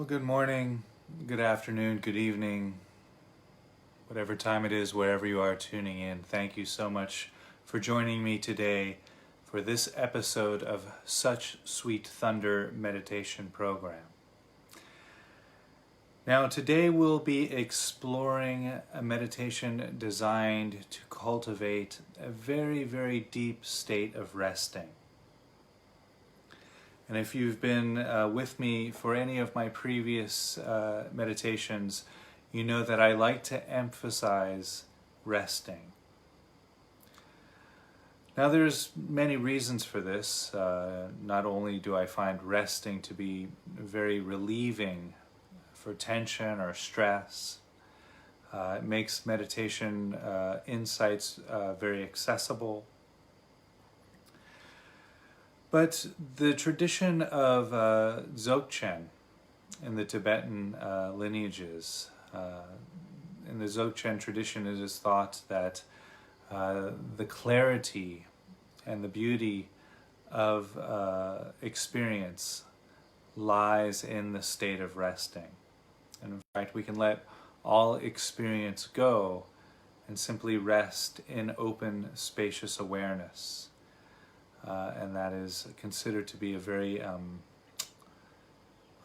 Well, good morning, good afternoon, good evening, whatever time it is, wherever you are tuning in. Thank you so much for joining me today for this episode of Such Sweet Thunder meditation program. Now, today we'll be exploring a meditation designed to cultivate a very, very deep state of resting. And if you've been with me for any of my previous meditations, you know that I like to emphasize resting. Now there's many reasons for this. Not only do I find resting to be very relieving for tension or stress, it makes meditation insights very accessible. But the tradition of Dzogchen in the Tibetan lineages, in the Dzogchen tradition it is thought that the clarity and the beauty of experience lies in the state of resting. And in fact, we can let all experience go and simply rest in open, spacious awareness. And that is considered to be a very, how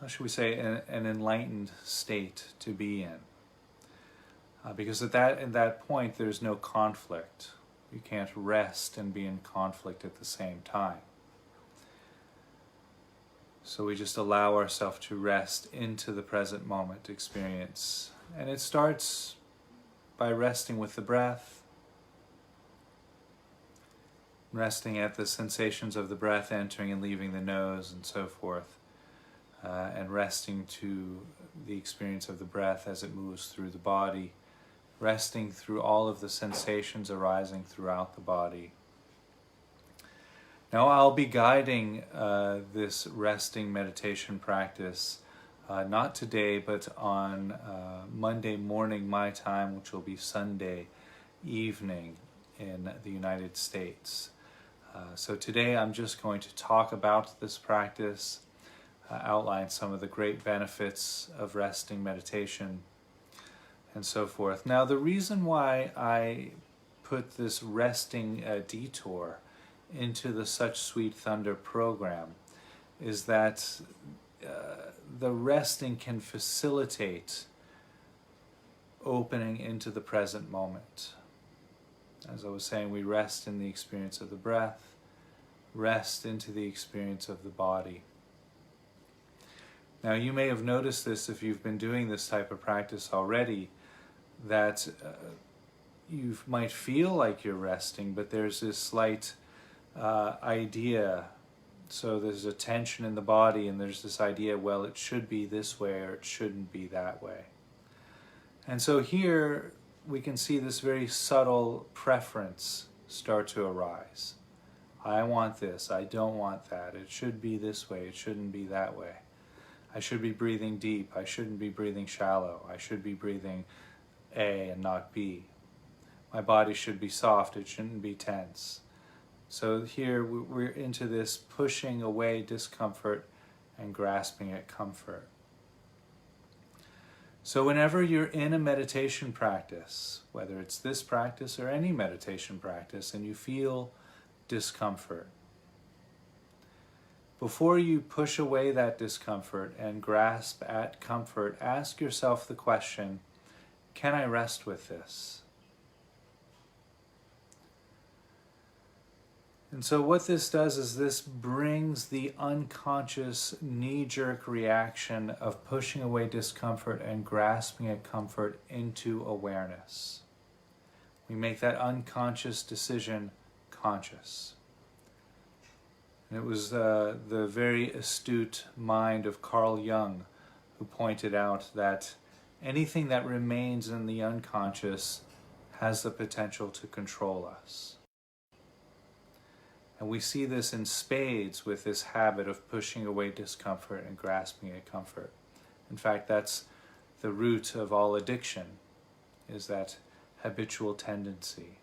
should we say, an enlightened state to be in. Because at that point, there's no conflict. You can't rest and be in conflict at the same time. So we just allow ourselves to rest into the present moment experience. And it starts by resting with the breath, resting at the sensations of the breath entering and leaving the nose and so forth, and resting to the experience of the breath as it moves through the body, resting through all of the sensations arising throughout the body. Now I'll be guiding this resting meditation practice not today, but on Monday morning my time, which will be Sunday evening in the United States. So today I'm just going to talk about this practice, outline some of the great benefits of resting meditation, and so forth. Now, the reason why I put this resting detour into the Such Sweet Thunder program is that the resting can facilitate opening into the present moment. As I was saying, we rest in the experience of the breath, rest into the experience of the body. Now, you may have noticed this if you've been doing this type of practice already, that you might feel like you're resting, but there's this slight idea. So there's a tension in the body, and there's this idea, well, it should be this way or it shouldn't be that way. And so here, we can see this very subtle preference start to arise. I want this, I don't want that. It should be this way, it shouldn't be that way. I should be breathing deep, I shouldn't be breathing shallow. I should be breathing A and not B. My body should be soft, it shouldn't be tense. So here we're into this pushing away discomfort and grasping at comfort. So whenever you're in a meditation practice, whether it's this practice or any meditation practice, and you feel discomfort, before you push away that discomfort and grasp at comfort, ask yourself the question, can I rest with this? And so what this does is this brings the unconscious knee-jerk reaction of pushing away discomfort and grasping at comfort into awareness. We make that unconscious decision conscious. And it was the very astute mind of Carl Jung who pointed out that anything that remains in the unconscious has the potential to control us. And we see this in spades with this habit of pushing away discomfort and grasping at comfort. In fact, that's the root of all addiction, is that habitual tendency.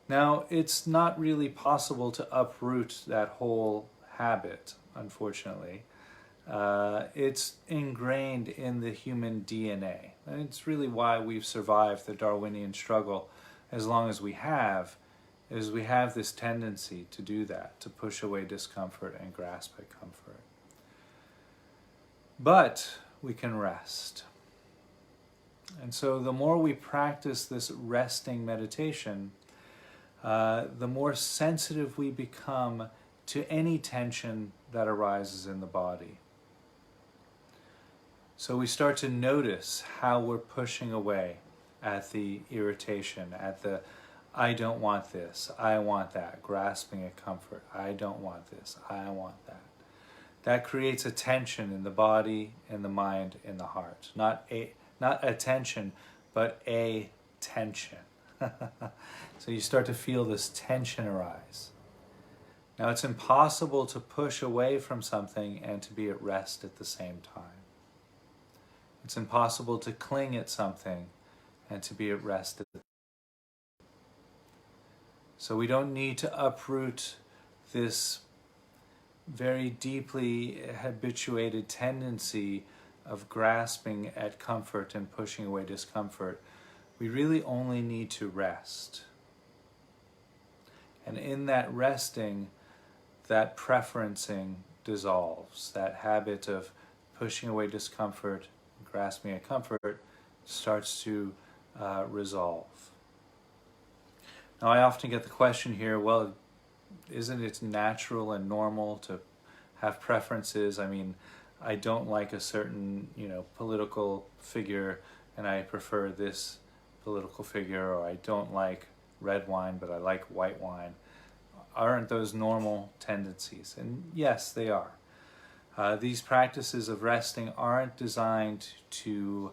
Now, it's not really possible to uproot that whole habit, unfortunately. It's ingrained in the human DNA. And it's really why we've survived the Darwinian struggle as long as we have, is we have this tendency to do that, to push away discomfort and grasp at comfort. But we can rest. And so the more we practice this resting meditation, the more sensitive we become to any tension that arises in the body. So we start to notice how we're pushing away at the irritation, at the I don't want this, I want that, grasping at comfort, I don't want this, I want that. That creates a tension in the body, in the mind, in the heart. Not a tension, but a tension. So you start to feel this tension arise. Now it's impossible to push away from something and to be at rest at the same time. It's impossible to cling at something and to be at rest at the same time. So we don't need to uproot this very deeply habituated tendency of grasping at comfort and pushing away discomfort. We really only need to rest. And in that resting, that preferencing dissolves. That habit of pushing away discomfort, grasping at comfort, starts to resolve. Now, I often get the question here, well, isn't it natural and normal to have preferences? I mean, I don't like a certain, political figure and I prefer this political figure, or I don't like red wine but I like white wine. Aren't those normal tendencies? And yes, they are. These practices of resting aren't designed to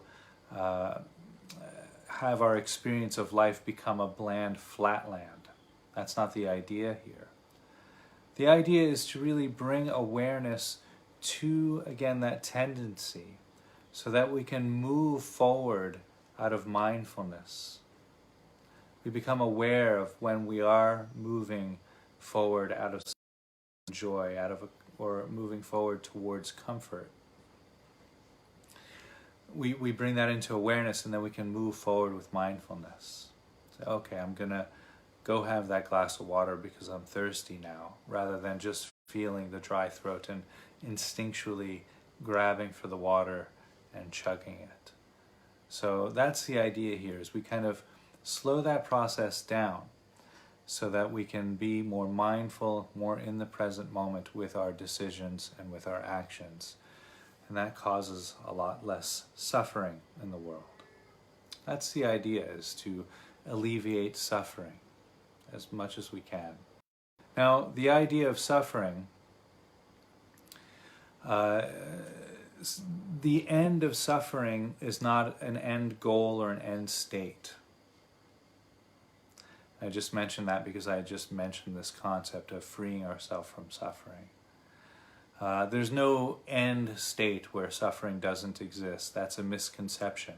have our experience of life become a bland flatland. That's not the idea here. The idea is to really bring awareness to, again, that tendency so that we can move forward out of mindfulness. We become aware of when we are moving forward out of joy, or moving forward towards comfort. We bring that into awareness, and then we can move forward with mindfulness. Say, okay, I'm going to go have that glass of water because I'm thirsty now, rather than just feeling the dry throat and instinctually grabbing for the water and chugging it. So that's the idea here, is we kind of slow that process down so that we can be more mindful, more in the present moment with our decisions and with our actions. And that causes a lot less suffering in the world. That's the idea, is to alleviate suffering as much as we can. Now, the idea of suffering, the end of suffering is not an end goal or an end state. I just mentioned that because I just mentioned this concept of freeing ourselves from suffering. There's no end state where suffering doesn't exist. That's a misconception.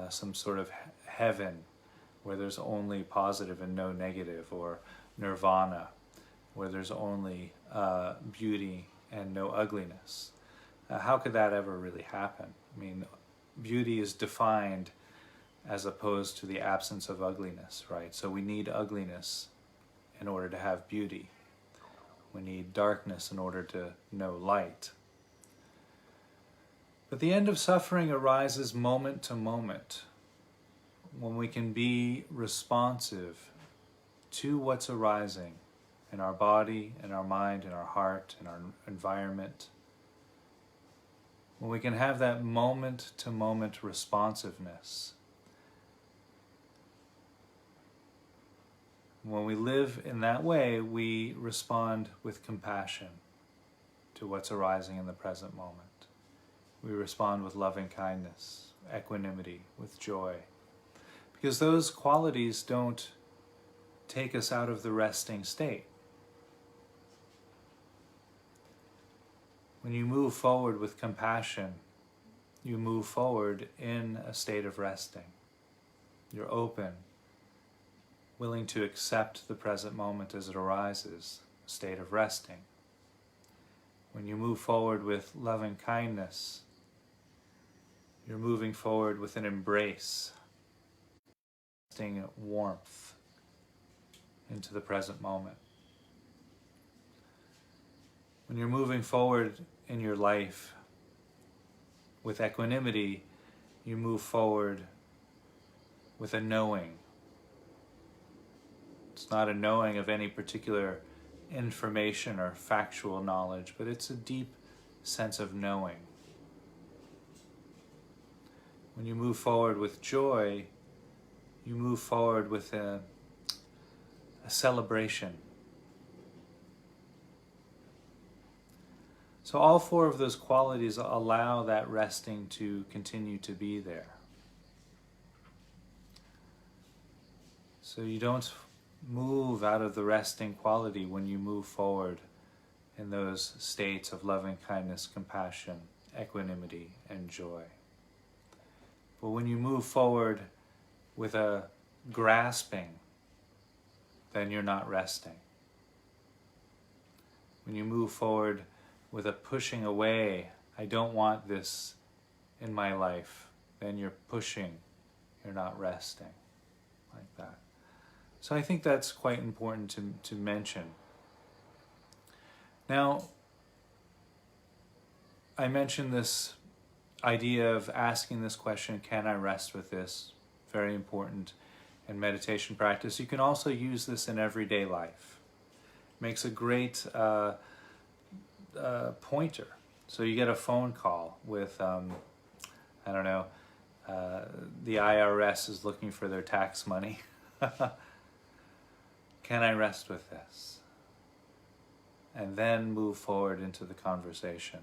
Some sort of heaven where there's only positive and no negative, or nirvana where there's only beauty and no ugliness. How could that ever really happen? I mean, beauty is defined as opposed to the absence of ugliness, right? So we need ugliness in order to have beauty. We need darkness in order to know light. But the end of suffering arises moment to moment, when we can be responsive to what's arising in our body, in our mind, in our heart, in our environment. When we can have that moment to moment responsiveness. When we live in that way, we respond with compassion to what's arising in the present moment. We respond with loving kindness, equanimity, with joy. Because those qualities don't take us out of the resting state. When you move forward with compassion, you move forward in a state of resting. You're open, willing to accept the present moment as it arises, a state of resting. When you move forward with loving kindness, you're moving forward with an embrace, warmth into the present moment. When you're moving forward in your life with equanimity, you move forward with a knowing. It's not a knowing of any particular information or factual knowledge, but it's a deep sense of knowing. When you move forward with joy, you move forward with a celebration. So all four of those qualities allow that resting to continue to be there. So you don't move out of the resting quality when you move forward in those states of loving kindness, compassion, equanimity, and joy. But when you move forward with a grasping, then you're not resting. When you move forward with a pushing away, I don't want this in my life, then you're pushing, you're not resting, like that. So I think that's quite important to mention. Now, I mentioned this idea of asking this question, can I rest with this? Very important in meditation practice. You can also use this in everyday life. Makes a great pointer. So you get a phone call with, I don't know, the IRS is looking for their tax money. Can I rest with this? And then move forward into the conversation.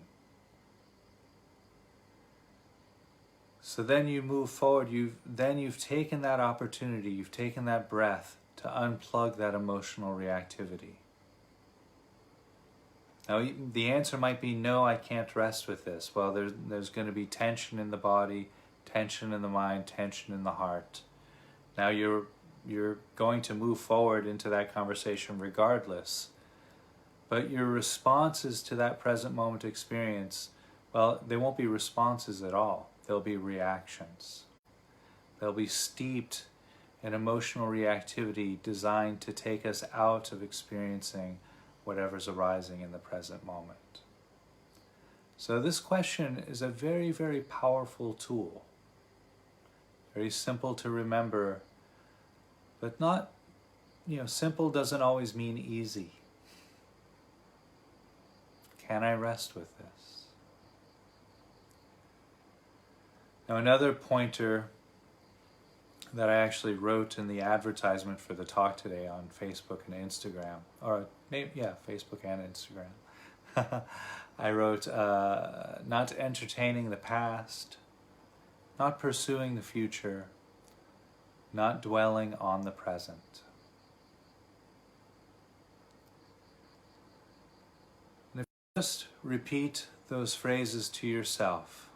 So then you move forward, you've taken that opportunity, you've taken that breath to unplug that emotional reactivity. Now the answer might be, no, I can't rest with this. Well, there's going to be tension in the body, tension in the mind, tension in the heart. Now you're going to move forward into that conversation regardless. But your responses to that present moment experience, well, they won't be responses at all. They'll be reactions. They'll be steeped in emotional reactivity designed to take us out of experiencing whatever's arising in the present moment. So this question is a very, very powerful tool. Very simple to remember, but not, simple doesn't always mean easy. Can I rest with this? Now another pointer that I actually wrote in the advertisement for the talk today on Facebook and Instagram, or maybe, Facebook and Instagram. I wrote, not entertaining the past, not pursuing the future, not dwelling on the present. And if you just repeat those phrases to yourself,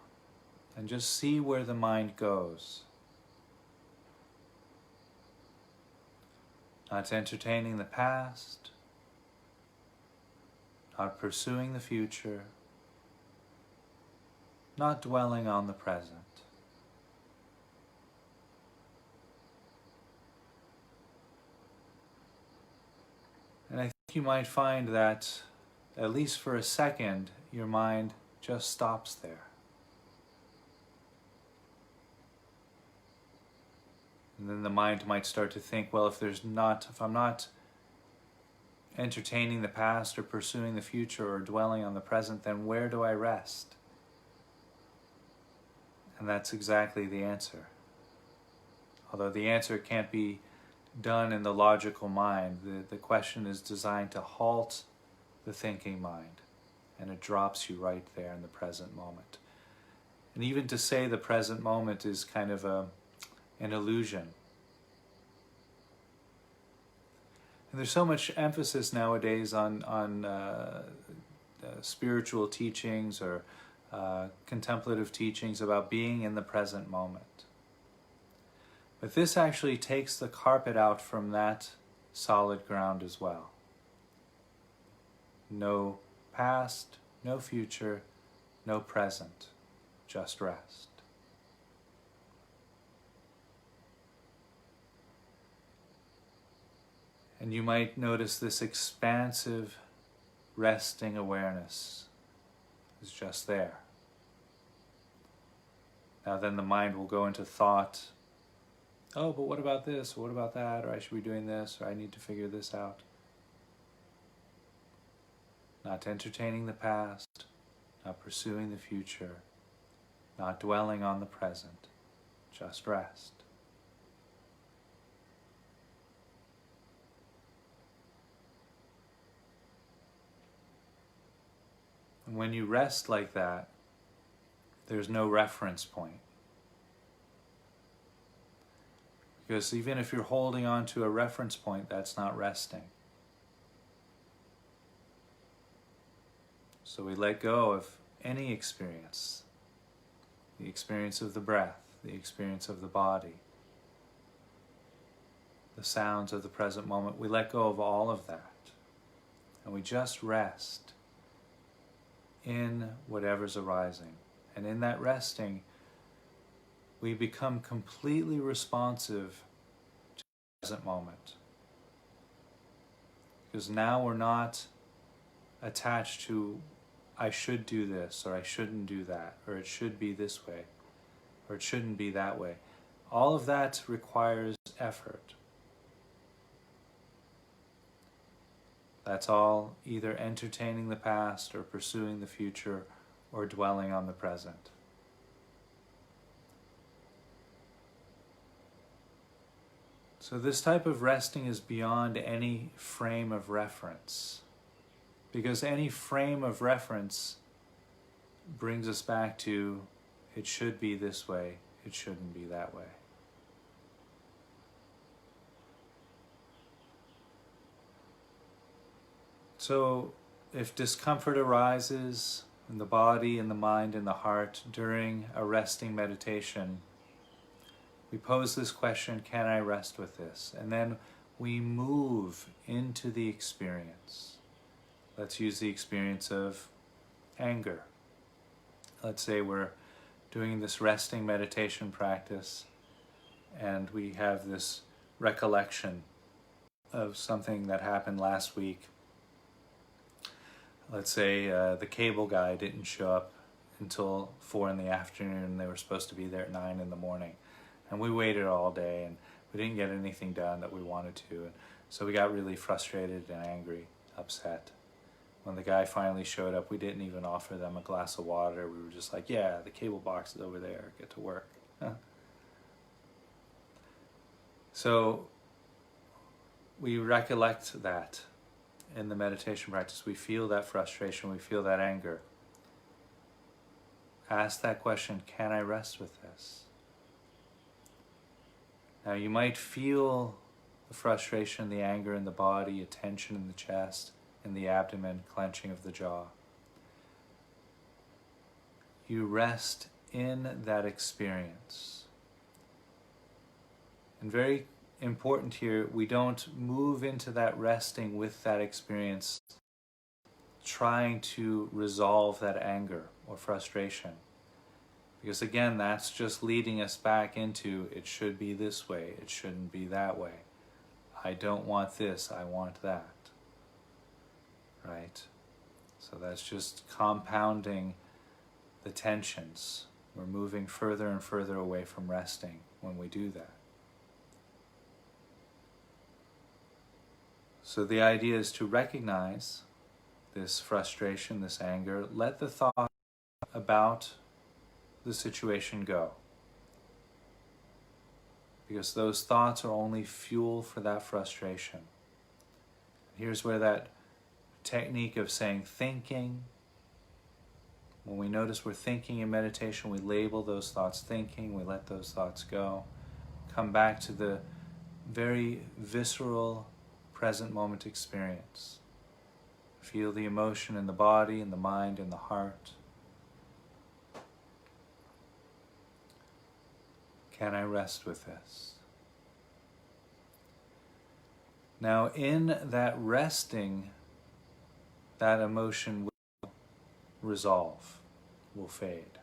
and just see where the mind goes. Not entertaining the past, not pursuing the future, not dwelling on the present. And I think you might find that, at least for a second, your mind just stops there. And then the mind might start to think, well, if I'm not entertaining the past or pursuing the future or dwelling on the present, then where do I rest? And that's exactly the answer. Although the answer can't be done in the logical mind, the question is designed to halt the thinking mind, and it drops you right there in the present moment. And even to say the present moment is kind of an illusion. And there's so much emphasis nowadays on spiritual teachings or contemplative teachings about being in the present moment. But this actually takes the carpet out from that solid ground as well. No past, no future, no present, just rest. And you might notice this expansive, resting awareness is just there. Now then the mind will go into thought. Oh, but what about this? Or what about that? Or I should be doing this? Or I need to figure this out. Not entertaining the past, not pursuing the future, not dwelling on the present, just rest. And when you rest like that, there's no reference point. Because even if you're holding on to a reference point, that's not resting. So we let go of any experience, the experience of the breath, the experience of the body, the sounds of the present moment. We let go of all of that. And we just rest in whatever's arising. And in that resting, we become completely responsive to the present moment. Because now we're not attached to, I should do this, or I shouldn't do that, or it should be this way, or it shouldn't be that way. All of that requires effort. That's all either entertaining the past or pursuing the future or dwelling on the present. So this type of resting is beyond any frame of reference, because any frame of reference brings us back to, it should be this way, it shouldn't be that way. So if discomfort arises in the body, in the mind, in the heart during a resting meditation, we pose this question, can I rest with this? And then we move into the experience. Let's use the experience of anger. Let's say we're doing this resting meditation practice and we have this recollection of something that happened last week. Let's say the cable guy didn't show up until 4 in the afternoon and they were supposed to be there at 9 in the morning. And we waited all day and we didn't get anything done that we wanted to. And so we got really frustrated and angry, upset. When the guy finally showed up, we didn't even offer them a glass of water. We were just like, yeah, the cable box is over there, get to work. So we recollect that in the meditation practice. We feel that frustration, we feel that anger. Ask that question, can I rest with this? Now you might feel the frustration, the anger in the body, a tension in the chest, in the abdomen, clenching of the jaw. You rest in that experience. And very important here, we don't move into that resting with that experience trying to resolve that anger or frustration. Because again, that's just leading us back into, it should be this way, it shouldn't be that way. I don't want this, I want that. Right? So that's just compounding the tensions. We're moving further and further away from resting when we do that. So the idea is to recognize this frustration, this anger, let the thought about the situation go. Because those thoughts are only fuel for that frustration. Here's where that technique of saying thinking, when we notice we're thinking in meditation, we label those thoughts thinking, we let those thoughts go. Come back to the very visceral present moment experience. Feel the emotion in the body, in the mind, in the heart. Can I rest with this? Now in that resting, that emotion will resolve, will fade.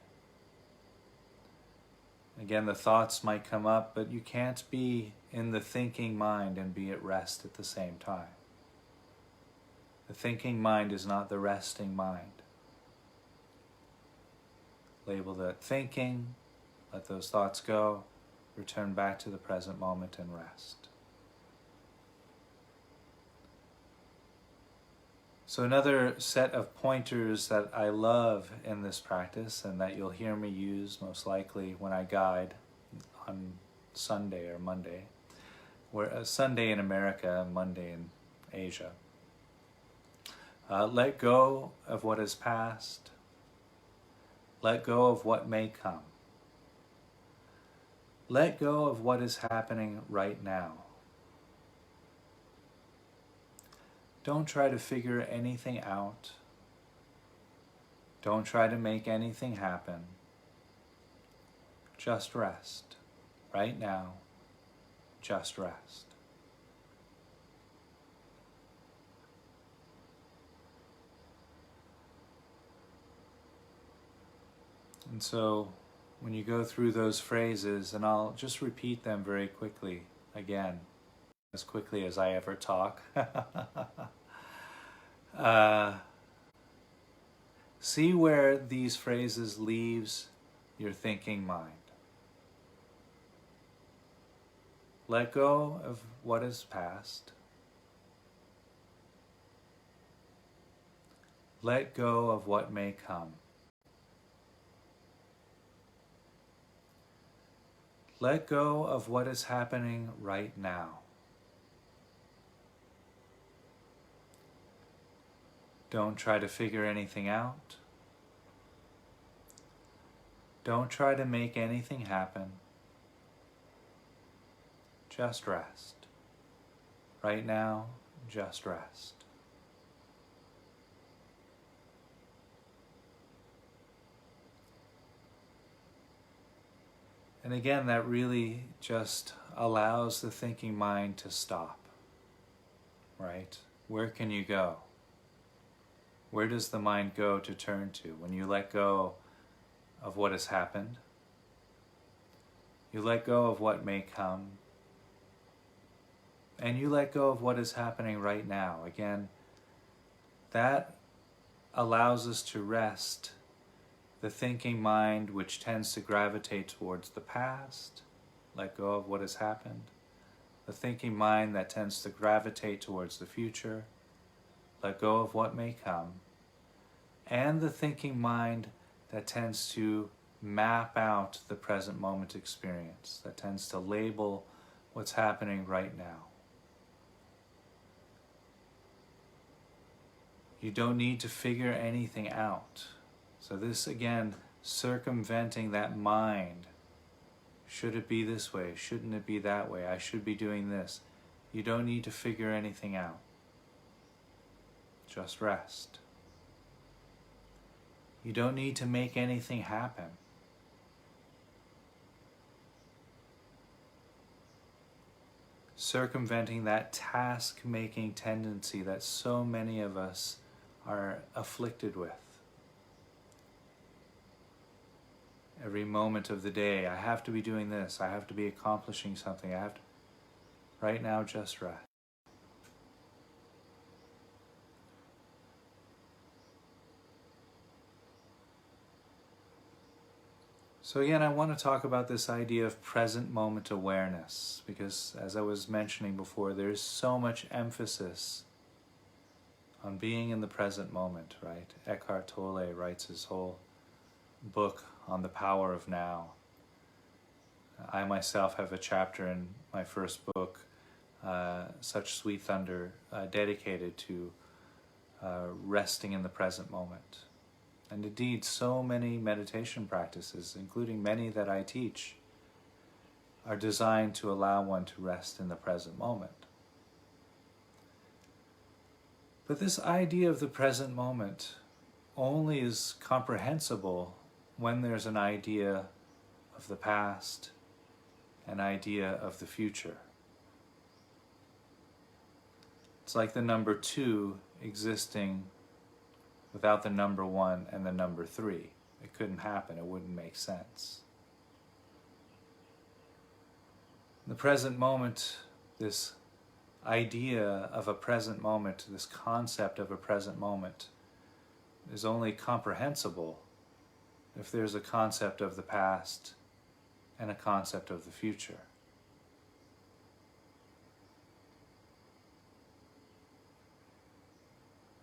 Again, the thoughts might come up, but you can't be in the thinking mind and be at rest at the same time. The thinking mind is not the resting mind. Label that thinking, let those thoughts go, return back to the present moment and rest. So another set of pointers that I love in this practice, and that you'll hear me use most likely when I guide on Sunday or Monday, where Sunday in America, Monday in Asia. Let go of what is past. Let go of what may come. Let go of what is happening right now. Don't try to figure anything out. Don't try to make anything happen. Just rest. Right now, just rest. And so, when you go through those phrases, and I'll just repeat them very quickly again, as quickly as I ever talk. See where these phrases leaves your thinking mind. Let go of what is past. Let go of what may come. Let go of what is happening right now. Don't try to figure anything out. Don't try to make anything happen. Just rest. Right now, just rest. And again, that really just allows the thinking mind to stop, right? Where can you go? Where does the mind go to turn to when you let go of what has happened? You let go of what may come. And you let go of what is happening right now. Again, that allows us to rest the thinking mind, which tends to gravitate towards the past. Let go of what has happened. The thinking mind that tends to gravitate towards the future. Let go of what may come. And the thinking mind that tends to map out the present moment experience, that tends to label what's happening right now. You don't need to figure anything out. So this, again, circumventing that mind. Should it be this way? Shouldn't it be that way? I should be doing this. You don't need to figure anything out. Just rest. You don't need to make anything happen. Circumventing that task-making tendency that so many of us are afflicted with. Every moment of the day, I have to be doing this, I have to be accomplishing something, I have to... Right now, just rest. So again, I want to talk about this idea of present moment awareness, because as I was mentioning before, there's so much emphasis on being in the present moment, right? Eckhart Tolle writes his whole book on the power of now. I myself have a chapter in my first book, Such Sweet Thunder, dedicated to resting in the present moment. And indeed, so many meditation practices, including many that I teach, are designed to allow one to rest in the present moment. But this idea of the present moment only is comprehensible when there's an idea of the past, an idea of the future. It's like the number 2 existing without the number 1 and the number 3. It couldn't happen. It wouldn't make sense. In the present moment, this idea of a present moment, this concept of a present moment, is only comprehensible if there's a concept of the past and a concept of the future.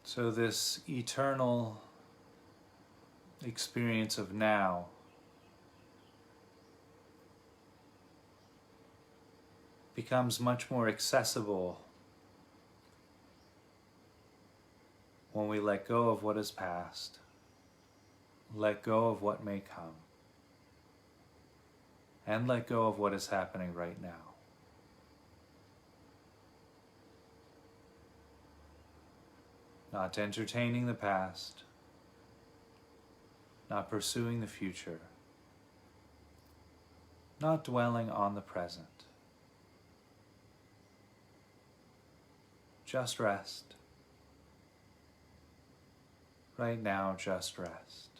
So this eternal experience of now becomes much more accessible when we let go of what is past, let go of what may come, and let go of what is happening right now. Not entertaining the past, not pursuing the future, not dwelling on the present. Just rest. Right now, just rest.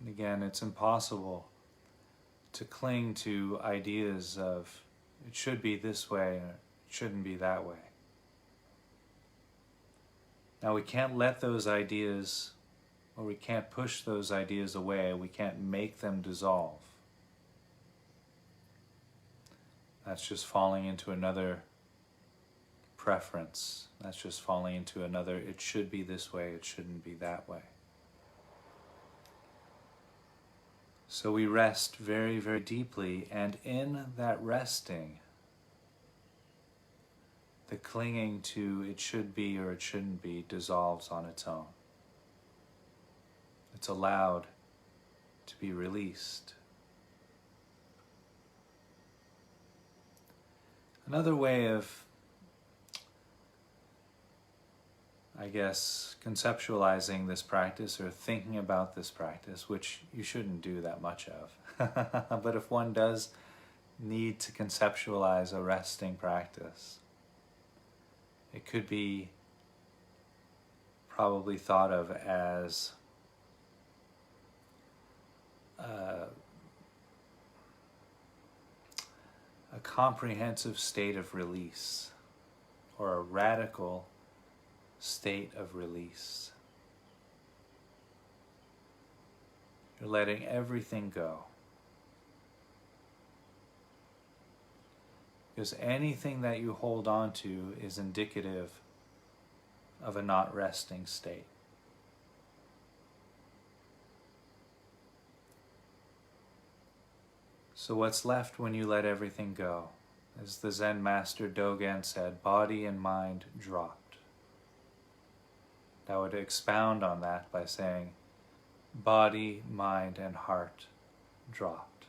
And again, it's impossible to cling to ideas of it should be this way and it shouldn't be that way. Now, we can't let those ideas, or we can't push those ideas away. We can't make them dissolve. That's just falling into another preference. That's just falling into another, it should be this way, it shouldn't be that way. So we rest very, very deeply, and in that resting, the clinging to it should be or it shouldn't be dissolves on its own. It's allowed to be released. Another way of, I guess, conceptualizing this practice or thinking about this practice, which you shouldn't do that much of, but if one does need to conceptualize a resting practice, it could be probably thought of as a comprehensive state of release, or a radical state of release. You're letting everything go. Because anything that you hold on to is indicative of a not resting state. So what's left when you let everything go? As the Zen master Dogen said, body and mind dropped. I would expound on that by saying, body, mind, and heart dropped.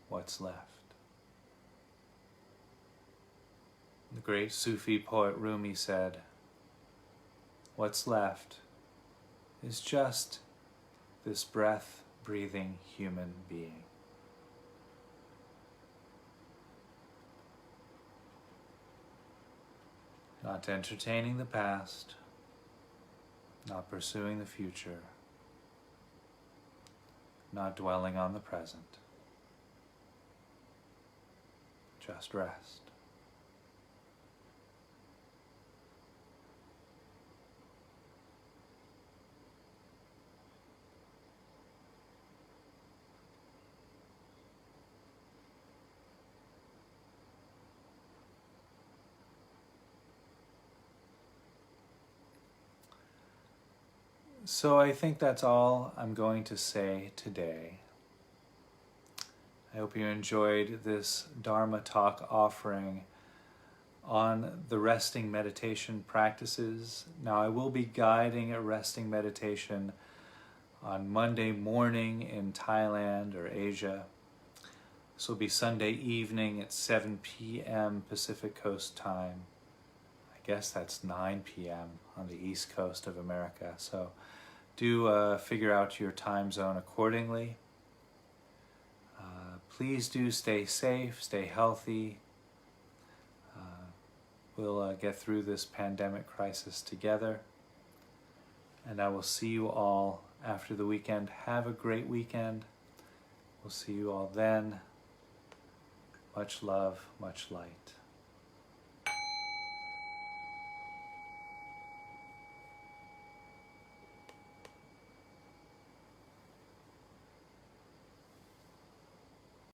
What's left? The great Sufi poet Rumi said, what's left is just this breath-breathing human being. Not entertaining the past, not pursuing the future, not dwelling on the present. Just rest. So I think that's all I'm going to say today. I hope you enjoyed this Dharma talk offering on the resting meditation practices. Now, I will be guiding a resting meditation on Monday morning in Thailand or Asia. This will be Sunday evening at 7 p.m. Pacific Coast time. I guess that's 9 p.m. on the East Coast of America. So do figure out your time zone accordingly. Please do stay safe, stay healthy. We'll get through this pandemic crisis together. And I will see you all after the weekend. Have a great weekend. We'll see you all then. Much love, much light.